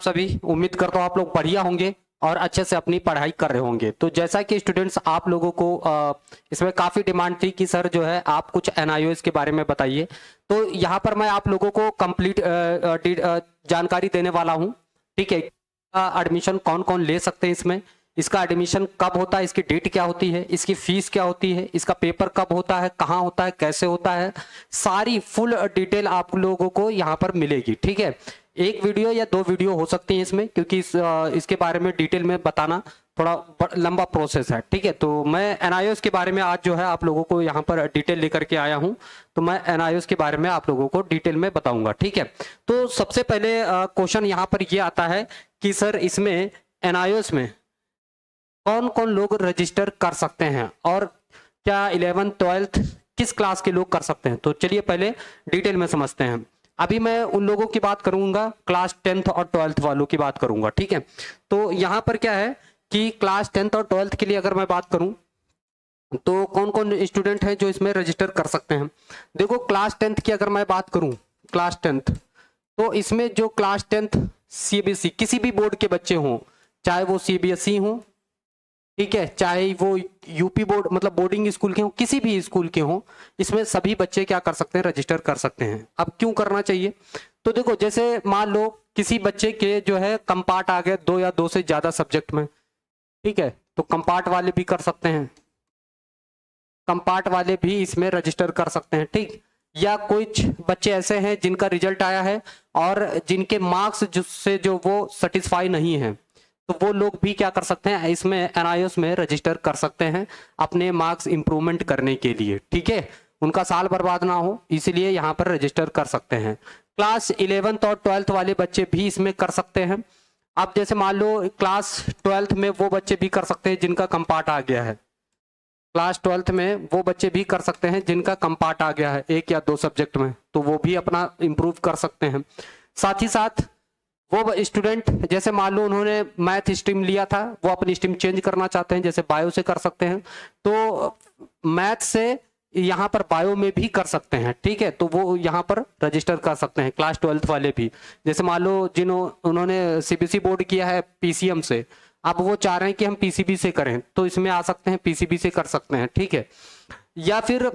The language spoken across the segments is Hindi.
सभी उम्मीद करता हूँ आप लोग बढ़िया होंगे और अच्छे से अपनी पढ़ाई कर रहे होंगे। तो जैसा कि स्टूडेंट्स आप लोगों को इसमें काफ़ी डिमांड थी कि सर जो है आप कुछ एनआईओएस के बारे में बताइए। तो यहाँ पर मैं आप लोगों को कंप्लीट जानकारी देने वाला हूँ। ठीक है, एडमिशन कौन कौन ले सकते हैं इसमें, इसका एडमिशन कब होता है, इसकी डेट क्या होती है, इसकी फीस क्या होती है, इसका पेपर कब होता है, कहाँ होता है, कैसे होता है, सारी फुल डिटेल आप लोगों को यहाँ पर मिलेगी। ठीक है, एक वीडियो या दो वीडियो हो सकती है इसमें, क्योंकि इसके बारे में डिटेल में बताना थोड़ा लंबा प्रोसेस है। ठीक है, तो मैं एनआईओएस के बारे में आज जो है आप लोगों को यहाँ पर डिटेल लेकर के आया हूँ। तो मैं एनआईओएस के बारे में आप लोगों को डिटेल में बताऊंगा। ठीक है, तो सबसे पहले क्वेश्चन यहाँ पर ये आता है कि सर इसमें एनआईओएस में कौन कौन लोग रजिस्टर कर सकते हैं और क्या 11th 12th किस क्लास के लोग कर सकते हैं। तो चलिए पहले डिटेल में समझते हैं। अभी मैं उन लोगों की बात करूंगा, क्लास 10th और 12th वालों की बात करूंगा। ठीक है, तो यहाँ पर क्या है कि क्लास 10th और 12th के लिए अगर मैं बात करूं तो कौन कौन स्टूडेंट हैं जो इसमें रजिस्टर कर सकते हैं। देखो क्लास 10th की अगर मैं बात करूं, क्लास 10th, तो इसमें जो क्लास 10th सीबीएसई किसी भी बोर्ड के बच्चे हों, चाहे वो सीबीएसई हो, ठीक है, चाहे वो यूपी बोर्ड मतलब बोर्डिंग स्कूल के हों, किसी भी स्कूल के हों, इसमें सभी बच्चे क्या कर सकते हैं, रजिस्टर कर सकते हैं। अब क्यों करना चाहिए, तो देखो जैसे मान लो किसी बच्चे के जो है कंपार्ट आ गए 2 या 2 से ज्यादा सब्जेक्ट में, ठीक है, तो कंपार्ट वाले भी कर सकते हैं, कंपार्ट वाले भी इसमें रजिस्टर कर सकते हैं। ठीक, या कुछ बच्चे ऐसे हैं जिनका रिजल्ट आया है और जिनके मार्क्स से जो वो सेटिस्फाई नहीं है, तो वो लोग भी क्या कर सकते हैं, इसमें एनआईओएस में रजिस्टर कर सकते हैं अपने मार्क्स इंप्रूवमेंट करने के लिए। ठीक है, उनका साल बर्बाद ना हो, इसीलिए यहाँ पर रजिस्टर कर सकते हैं। क्लास 11th और 12th वाले बच्चे भी इसमें कर सकते हैं। अब जैसे मान लो क्लास 12th में वो बच्चे भी कर सकते हैं जिनका कंपार्ट आ गया है, क्लास 12th में वो बच्चे भी कर सकते हैं जिनका कंपार्ट आ गया है 1 या 2 सब्जेक्ट में, तो वो भी अपना इंप्रूव कर सकते हैं। साथ ही साथ वो स्टूडेंट जैसे मान लो उन्होंने मैथ स्ट्रीम लिया था, वो अपनी स्ट्रीम चेंज करना चाहते हैं, जैसे बायो से कर सकते हैं, तो मैथ से यहाँ पर बायो में भी कर सकते हैं। ठीक है, तो वो यहाँ पर रजिस्टर कर सकते हैं क्लास 12th वाले भी। जैसे मान लो उन्होंने सीबीएसई बोर्ड किया है पीसीएम से, अब वो चाह रहे हैं कि हम पीसीबी से करें, तो इसमें आ सकते हैं, पीसीबी से कर सकते हैं। ठीक है, या फिर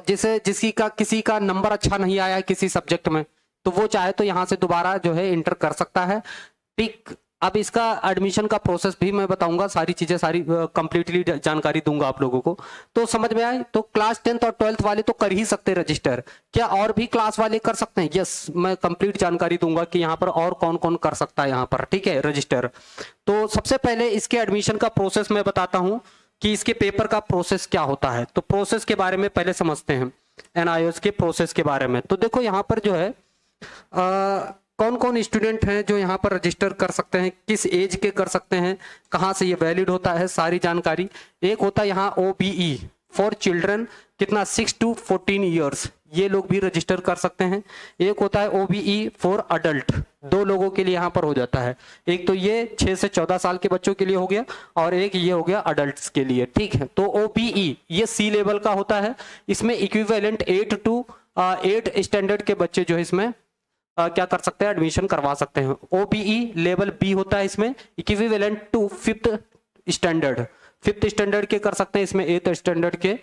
जैसे किसी का नंबर अच्छा नहीं आया किसी सब्जेक्ट में, तो वो चाहे तो यहाँ से दोबारा जो है इंटर कर सकता है। ठीक, अब इसका एडमिशन का प्रोसेस भी मैं बताऊंगा, सारी चीजें सारी कंप्लीटली जानकारी दूंगा आप लोगों को। तो समझ में आए, तो क्लास 10th और 12th वाले तो कर ही सकते रजिस्टर, क्या और भी क्लास वाले कर सकते हैं? यस, मैं कंप्लीट जानकारी दूंगा कि यहाँ पर और कौन कौन कर सकता है यहाँ पर। ठीक है, रजिस्टर। तो सबसे पहले इसके एडमिशन का प्रोसेस मैं बताता हूँ कि इसके पेपर का प्रोसेस क्या होता है। तो प्रोसेस के बारे में पहले समझते हैं, एनआईओएस के प्रोसेस के बारे में। तो देखो यहाँ पर जो है कौन कौन स्टूडेंट हैं जो यहाँ पर रजिस्टर कर सकते हैं, किस एज के कर सकते हैं, कहाँ से ये वैलिड होता है, सारी जानकारी। एक होता है यहाँ OBE फॉर चिल्ड्रन, कितना 6 to 14 ईयर्स, ये लोग भी रजिस्टर कर सकते हैं। एक होता है OBE फॉर अडल्ट, 2 लोगों के लिए यहाँ पर हो जाता है, एक तो ये 6 से 14 साल के बच्चों के लिए हो गया और एक ये हो गया अडल्ट के लिए। ठीक है, तो OBE ये C लेवल का होता है, इसमें इक्विवेलेंट 8 to 8 स्टैंडर्ड के बच्चे जो है इसमें क्या कर सकते हैं, एडमिशन करवा सकते हैं। OBE लेवल B होता है, इसमें equivalent to 5th standard, 5th standard के कर सकते हैं, इसमें 8th स्टैंडर्ड के।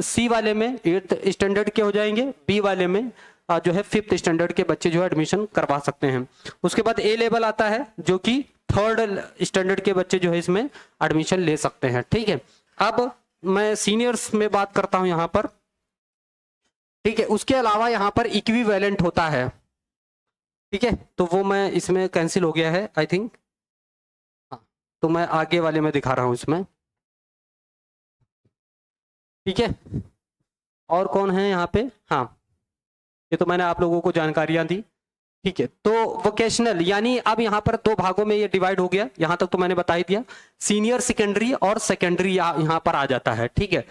C वाले में 8th स्टैंडर्ड के हो जाएंगे, B वाले में जो है 5th स्टैंडर्ड के बच्चे जो है एडमिशन करवा सकते हैं। उसके बाद A लेवल आता है जो कि 3rd स्टैंडर्ड के बच्चे जो है इसमें एडमिशन ले सकते हैं। ठीक है, अब मैं सीनियर्स में बात करता हूं यहाँ पर। ठीक है, उसके अलावा यहाँ पर इक्विवेलेंट होता है। ठीक है, तो वो मैं इसमें कैंसिल हो गया है आई थिंक, हाँ, तो मैं आगे वाले में दिखा रहा हूं इसमें। ठीक है, और कौन है यहाँ पे, हाँ, ये तो मैंने आप लोगों को जानकारियां दी। ठीक है, तो वोकेशनल यानी अब यहाँ पर 2 भागों में ये डिवाइड हो गया, यहाँ तक तो मैंने बता ही दिया। सीनियर सेकेंडरी और सेकेंडरी यहाँ पर आ जाता है। ठीक है,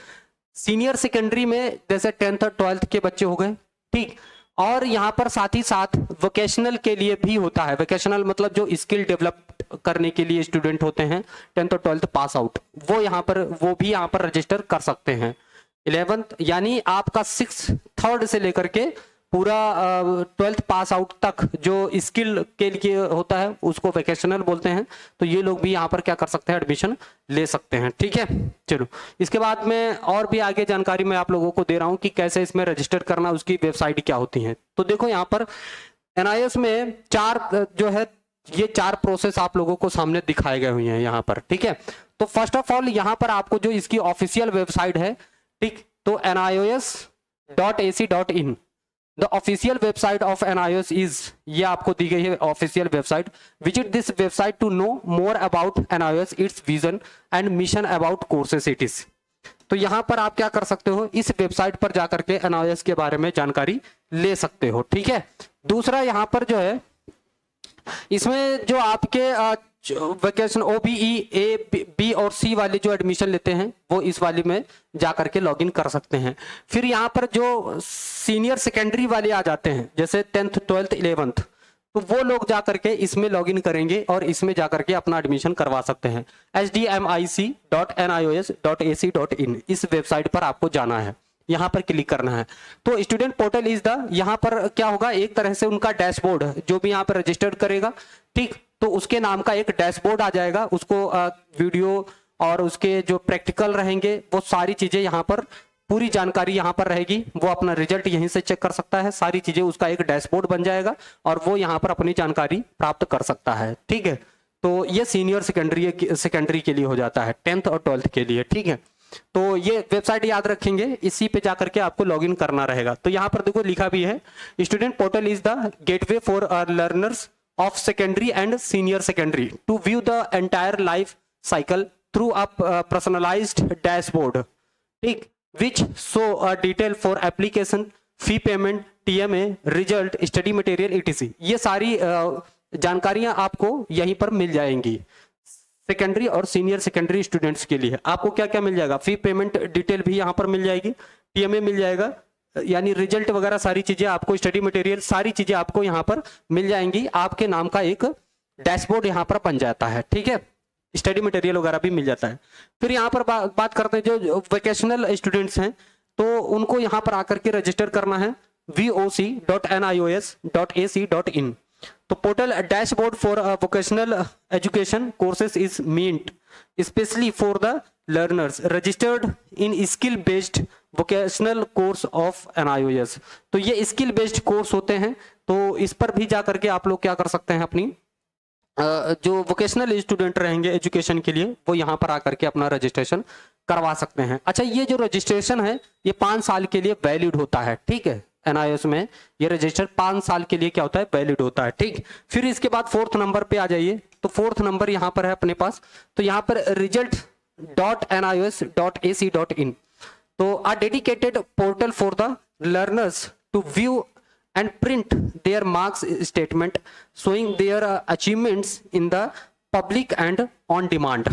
सीनियर सेकेंडरी में जैसे 10th और 12th के बच्चे हो गए। ठीक, और यहाँ पर साथ ही साथ वोकेशनल के लिए भी होता है। वोकेशनल मतलब जो स्किल डेवलप करने के लिए स्टूडेंट होते हैं 10th और 12th पास आउट, वो भी यहाँ पर रजिस्टर कर सकते हैं। 11th यानी आपका 6th 3rd से लेकर के पूरा 12th पास आउट तक जो स्किल के लिए होता है उसको वोकेशनल बोलते हैं। तो ये लोग भी यहाँ पर क्या कर सकते हैं, एडमिशन ले सकते हैं। ठीक है, चलो इसके बाद में और भी आगे जानकारी मैं आप लोगों को दे रहा हूँ कि कैसे इसमें रजिस्टर करना, उसकी वेबसाइट क्या होती है। तो देखो यहाँ पर NIS में जो है ये 4 प्रोसेस आप लोगों को सामने दिखाए गए हुए हैं यहाँ पर। ठीक है, तो फर्स्ट ऑफ ऑल यहाँ पर आपको जो इसकी ऑफिशियल वेबसाइट है, ठीक, तो NIOS.ac.in the official website of NIOS is, ये आपको दी गई है official website. Visit this website to know more about NIOS, its vision and mission about courses it is. तो यहाँ पर आप क्या कर सकते हो, इस वेबसाइट पर जाकर के NIOS के बारे में जानकारी ले सकते हो। ठीक है, दूसरा यहाँ पर जो है इसमें जो आपके वैकेशन OBE A B और C वाले जो एडमिशन लेते हैं वो इस वाली में जाकर के लॉगिन कर सकते हैं। फिर यहाँ पर जो सीनियर सेकेंडरी वाले आ जाते हैं, जैसे 10th 12th 11th, तो वो लोग जाकर के इसमें लॉगिन करेंगे और इसमें जाकर के अपना एडमिशन करवा सकते हैं। hdmic.nios.ac.in इस वेबसाइट पर आपको जाना है, यहाँ पर क्लिक करना है। तो स्टूडेंट पोर्टल इज द, यहाँ पर क्या होगा, एक तरह से उनका डैशबोर्ड, जो भी यहाँ पर रजिस्टर्ड करेगा, ठीक, तो उसके नाम का एक डैशबोर्ड आ जाएगा। उसको वीडियो और उसके जो प्रैक्टिकल रहेंगे वो सारी चीजें यहाँ पर, पूरी जानकारी यहाँ पर रहेगी। वो अपना रिजल्ट यहीं से चेक कर सकता है, सारी चीजें, उसका एक डैशबोर्ड बन जाएगा और वो यहाँ पर अपनी जानकारी प्राप्त कर सकता है। ठीक है, तो ये सीनियर सेकेंडरी के लिए हो जाता है, 10th और 12th के लिए। ठीक है, तो ये वेबसाइट याद रखेंगे, इसी पे जाकर के आपको लॉगिन करना रहेगा। तो यहाँ पर देखो लिखा भी है, student portal is the gateway for learners of secondary and senior secondary to view the entire life cycle through a personalized dashboard, ठीक, which show a detail for application, fee payment, TMA, result, study material etc। ये सारी जानकारियां आपको यहीं पर मिल जाएंगी। सेकेंडरी और सीनियर सेकेंडरी स्टूडेंट्स के लिए आपको क्या क्या मिल जाएगा, फी पेमेंट डिटेल भी यहाँ पर मिल जाएगी, TMA मिल जाएगा, यानी रिजल्ट वगैरह सारी चीजें आपको, स्टडी मटेरियल सारी चीजें आपको यहाँ पर मिल जाएंगी। आपके नाम का एक डैशबोर्ड यहाँ पर बन जाता है। ठीक है, स्टडी मटेरियल वगैरह भी मिल जाता है। फिर यहाँ पर बात करते हैं जो वोकेशनल स्टूडेंट्स हैं, तो उनको यहाँ पर आकर के रजिस्टर करना है voc.nios.ac.in। तो portal dashboard for vocational education courses is meant specially for the learners registered in skill based vocational course of NIOS। तो ये स्किल बेस्ड कोर्स होते हैं, तो इस पर भी जाकर के आप लोग क्या कर सकते हैं, अपनी जो वोकेशनल स्टूडेंट रहेंगे एजुकेशन के लिए, वो यहाँ पर आकर के अपना रजिस्ट्रेशन करवा सकते हैं। अच्छा, ये जो रजिस्ट्रेशन है ये 5 साल के लिए वैलिड होता है। ठीक है, NIOS में ये रजिस्टर 5 साल के लिए क्या होता है, वैलिड होता है। ठीक, फिर इसके बाद 4th नंबर पे आ जाइए। तो 4th नंबर यहाँ पर है अपने पास, तो यहाँ पर result.nios.ac.in, तो a dedicated portal for the learners to view and print their marks statement showing their achievements in the public and on demand।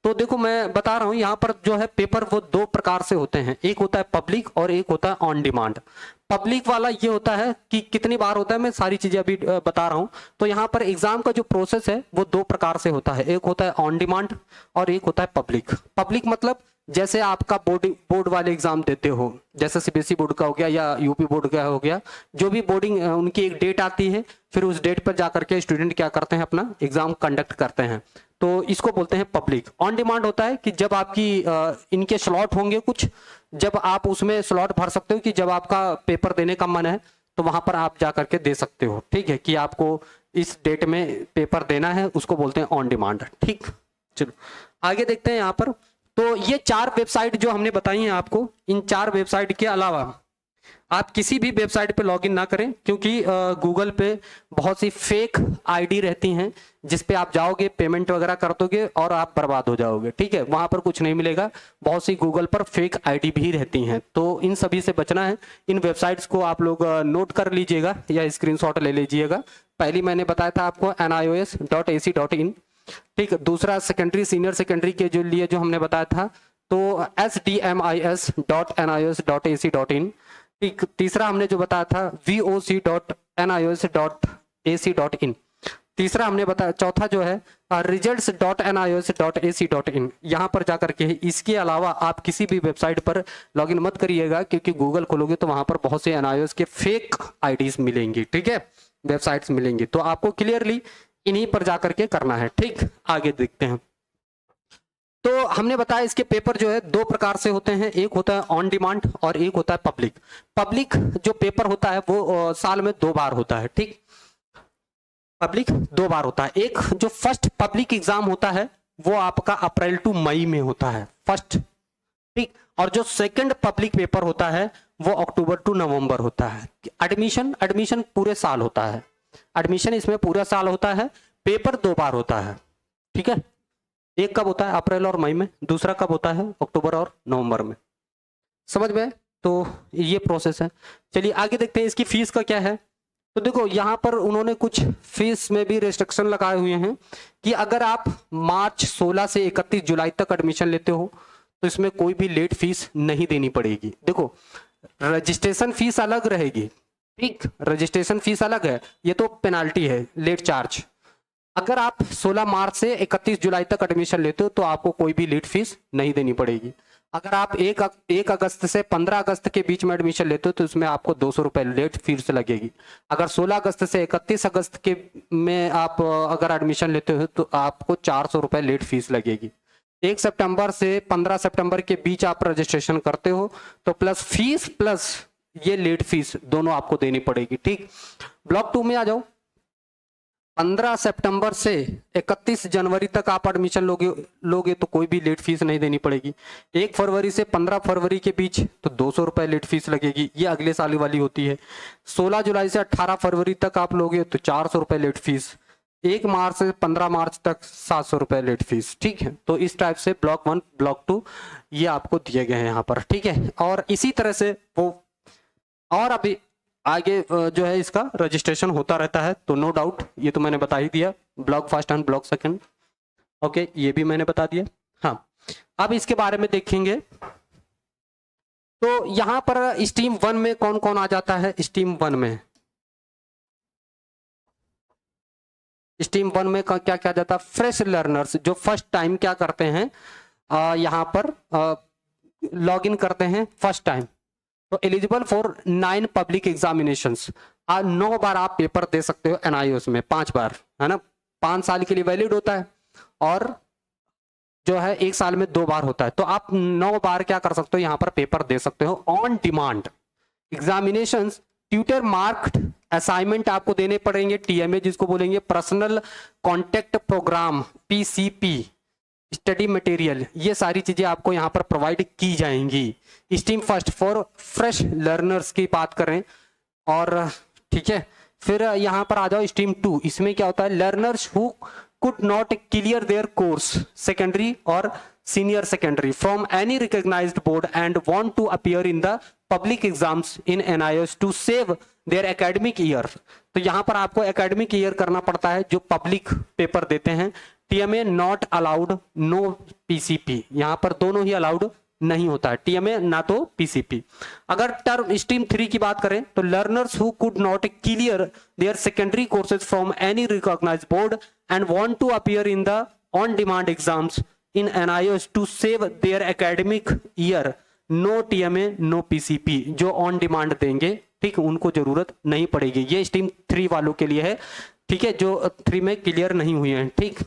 तो देखो मैं बता रहा हूँ यहाँ पर जो है पेपर वो 2 प्रकार से होते हैं, एक होता है पब्लिक और एक होता है ऑन डिमांड। पब्लिक वाला ये होता है कि कितनी बार होता है, मैं सारी चीजें अभी बता रहा हूँ। तो यहाँ पर एग्जाम का जो प्रोसेस है वो 2 प्रकार से होता है, एक होता है ऑन डिमांड और एक होता है पब्लिक। पब्लिक मतलब जैसे आपका बोर्ड वाले एग्जाम देते हो, जैसे CBSE बोर्ड का हो गया या UP बोर्ड का हो गया, जो भी बोर्डिंग उनकी एक डेट आती है, फिर उस डेट पर जाकर के स्टूडेंट क्या करते हैं, अपना एग्जाम कंडक्ट करते हैं, तो इसको बोलते हैं पब्लिक। ऑन डिमांड होता है कि जब आपकी इनके स्लॉट होंगे कुछ, जब आप उसमें स्लॉट भर सकते हो कि जब आपका पेपर देने का मन है तो वहां पर आप जाकर के दे सकते हो। ठीक है, कि आपको इस डेट में पेपर देना है, उसको बोलते हैं ऑन डिमांड। ठीक, चलो आगे देखते हैं यहाँ पर। तो ये 4 वेबसाइट जो हमने बताई हैं आपको, इन 4 वेबसाइट के अलावा आप किसी भी वेबसाइट पे लॉगिन ना करें, क्योंकि गूगल पे बहुत सी फेक आईडी रहती हैं जिस पे आप जाओगे, पेमेंट वगैरह कर दोगे और आप बर्बाद हो जाओगे। ठीक है, वहां पर कुछ नहीं मिलेगा। बहुत सी गूगल पर फेक आईडी भी रहती हैं, तो इन सभी से बचना है। इन वेबसाइट्स को आप लोग नोट कर लीजिएगा या स्क्रीनशॉट ले लीजिएगा। पहली मैंने बताया था आपको NIOS.ac.in। ठीक, दूसरा सेकेंडरी सीनियर सेकेंडरी के जो लिए जो हमने बताया था तो SDMIS.NIOS.ac.in। तीसरा हमने जो बताया था VOC.NIOS.ac.in। तीसरा हमने बताया, चौथा जो है results.nios.ac.in, यहाँ पर जाकर के इसके अलावा आप किसी भी वेबसाइट पर लॉगिन मत करिएगा, क्योंकि गूगल खोलोगे तो वहां पर बहुत से एनआईओएस के फेक आईडीज मिलेंगी, ठीक है, वेबसाइट्स मिलेंगी। तो आपको क्लियरली इन्हीं पर जाकर के करना है, ठीक। आगे देखते हैं। तो हमने बताया इसके पेपर जो है दो प्रकार से होते हैं, एक होता है ऑन डिमांड और एक होता है पब्लिक। पब्लिक जो पेपर होता है वो साल में 2 बार होता है, ठीक, पब्लिक 2 बार होता है। एक जो फर्स्ट पब्लिक एग्जाम होता है वो आपका अप्रैल टू मई में होता है, फर्स्ट, ठीक। और जो सेकंड पब्लिक पेपर होता है वो अक्टूबर टू नवंबर होता है। एडमिशन पूरे साल होता है, एडमिशन इसमें पूरा साल होता है। पेपर 2 बार होता है, ठीक है। एक कब होता है, अप्रैल और मई में, दूसरा कब होता है, अक्टूबर और नवंबर में। समझ में? तो ये प्रोसेस है। चलिए आगे देखते हैं इसकी फीस का क्या है। तो देखो यहाँ पर उन्होंने कुछ फीस में भी रेस्ट्रिक्शन लगाए हुए हैं कि अगर आप मार्च 16 से 31 जुलाई तक एडमिशन लेते हो तो इसमें कोई भी लेट फीस नहीं देनी पड़ेगी। देखो रजिस्ट्रेशन फीस अलग रहेगी, ठीक, रजिस्ट्रेशन फीस अलग है, ये तो पेनाल्टी है, लेट चार्ज। अगर आप 16 मार्च से 31 जुलाई तक एडमिशन लेते हो तो आपको कोई भी लेट फीस नहीं देनी पड़ेगी। अगर आप 1 अगस्त से 15 अगस्त के बीच में एडमिशन लेते हो तो उसमें आपको 200 रुपये लेट फीस लगेगी। अगर 16 अगस्त से 31 अगस्त के में आप अगर एडमिशन लेते हो तो आपको 400 रुपये लेट फीस लगेगी। 1 सितंबर से 15 सितंबर के बीच आप रजिस्ट्रेशन करते हो तो प्लस फीस प्लस ये लेट फीस दोनों आपको देनी पड़ेगी, ठीक। ब्लॉक 2 में आ जाओ। 15 सितंबर से 31 जनवरी तक आप एडमिशन लोगे तो कोई भी लेट फीस नहीं देनी पड़ेगी। 1 फरवरी से 15 फरवरी के बीच तो 200 रुपये लेट फीस लगेगी, ये अगले साल वाली होती है। 16 जुलाई से 18 फरवरी तक आप लोगे तो 400 रुपये लेट फीस। 1 मार्च से 15 मार्च तक 700 रुपये लेट फीस, ठीक है। तो इस टाइप से ब्लॉक 1 ब्लॉक 2 ये आपको दिए गए हैं यहाँ पर, ठीक है। और इसी तरह से वो और अभी आगे जो है इसका रजिस्ट्रेशन होता रहता है, तो नो डाउट ये तो मैंने बता ही दिया, block first and block second, okay, ये भी मैंने बता दिया। हाँ, अब इसके बारे में देखेंगे। तो यहां पर स्ट्रीम 1 में कौन कौन आ जाता है। स्ट्रीम 1 में क्या क्या जाता है, फ्रेश लर्नर्स जो फर्स्ट टाइम क्या करते हैं, यहाँ पर लॉग इन करते हैं फर्स्ट टाइम, तो एलिजिबल फॉर 9 पब्लिक एग्जामिनेशंस। 9 बार आप पेपर दे सकते हो एनआईओएस में, 5 बार, है ना, 5 साल के लिए वैलिड होता है, और जो है 1 साल में 2 बार होता है। तो आप 9 बार क्या कर सकते हो, यहाँ पर पेपर दे सकते हो on demand examinations. Tutor marked assignment आपको देने पड़ेंगे, टीएमए जिसको बोलेंगे, personal contact programme, PCP, study material, ये सारी चीजें आपको यहाँ पर प्रोवाइड की जाएंगी। Stream first for fresh learners की बात करें, और ठीक है, फिर यहाँ पर आ जाओ स्ट्रीम 2। इसमें क्या होता है, learners who could not clear their course secondary और senior secondary from any recognised board and want to appear in the public exams in NIOS to save their academic year. तो यहाँ पर आपको एकेडमिक ईयर करना पड़ता है जो पब्लिक पेपर देते हैं। TMA not allowed, no PCP, यहाँ पर दोनों ही अलाउड नहीं होता है, टीएमए ना तो पीसीपी। अगर टर्म स्ट्रीम 3 की बात करें तो learners who could not clear their secondary courses from any recognised board and want to appear in the on demand exams in NIOS to save their academic year, no TMA no PCP. जो ऑन डिमांड देंगे, ठीक, उनको जरूरत नहीं पड़ेगी। ये स्ट्रीम 3 वालों के लिए है, ठीक है, जो 3 में क्लियर नहीं हुए हैं, ठीक।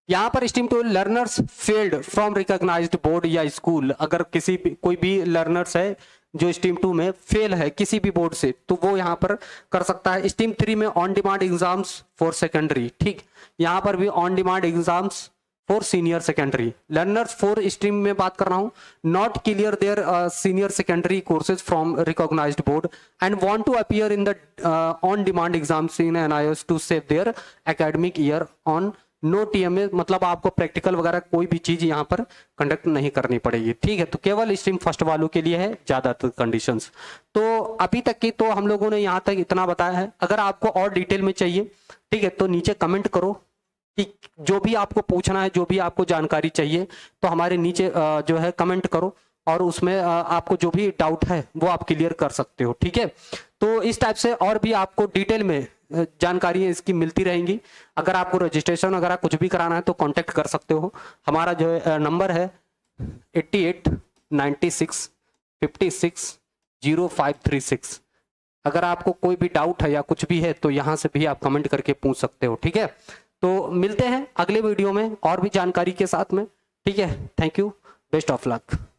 यहाँ पर stream 2 learners failed from recognised board या स्कूल, अगर कोई भी लर्नर्स है जो स्ट्रीम 2 में फेल है किसी भी बोर्ड से, तो वो यहाँ पर कर सकता है। स्ट्रीम 3 में on demand exams for secondary, ठीक, यहाँ पर भी on demand exams for senior secondary. Learners for stream में बात कर रहा हूँ, not clear their senior secondary courses from recognised board and want to appear in the on demand exams in NIOS to save their academic year on no TMA, मतलब आपको प्रैक्टिकल वगैरह कोई भी चीज यहाँ पर कंडक्ट नहीं करनी पड़ेगी, ठीक है। तो केवल स्ट्रीम फर्स्ट वालों के लिए है ज्यादातर कंडीशंस। तो अभी तक की तो हम लोगों ने यहाँ तक इतना बताया है। अगर आपको और डिटेल में चाहिए, ठीक है, तो नीचे कमेंट करो कि जो भी आपको पूछना है, जो भी आपको जानकारी चाहिए, तो हमारे नीचे जो है कमेंट करो, और उसमें आपको जो भी डाउट है वो आप क्लियर कर सकते हो, ठीक है। तो इस टाइप से और भी आपको डिटेल में जानकारी इसकी मिलती रहेंगी। अगर आपको रजिस्ट्रेशन वगैरह कुछ भी कराना है तो कांटेक्ट कर सकते हो। हमारा जो है नंबर है 8896560536। अगर आपको कोई भी डाउट है या कुछ भी है तो यहाँ से भी आप कमेंट करके पूछ सकते हो, ठीक है। तो मिलते हैं अगले वीडियो में और भी जानकारी के साथ में, ठीक है। Thank you, best of luck.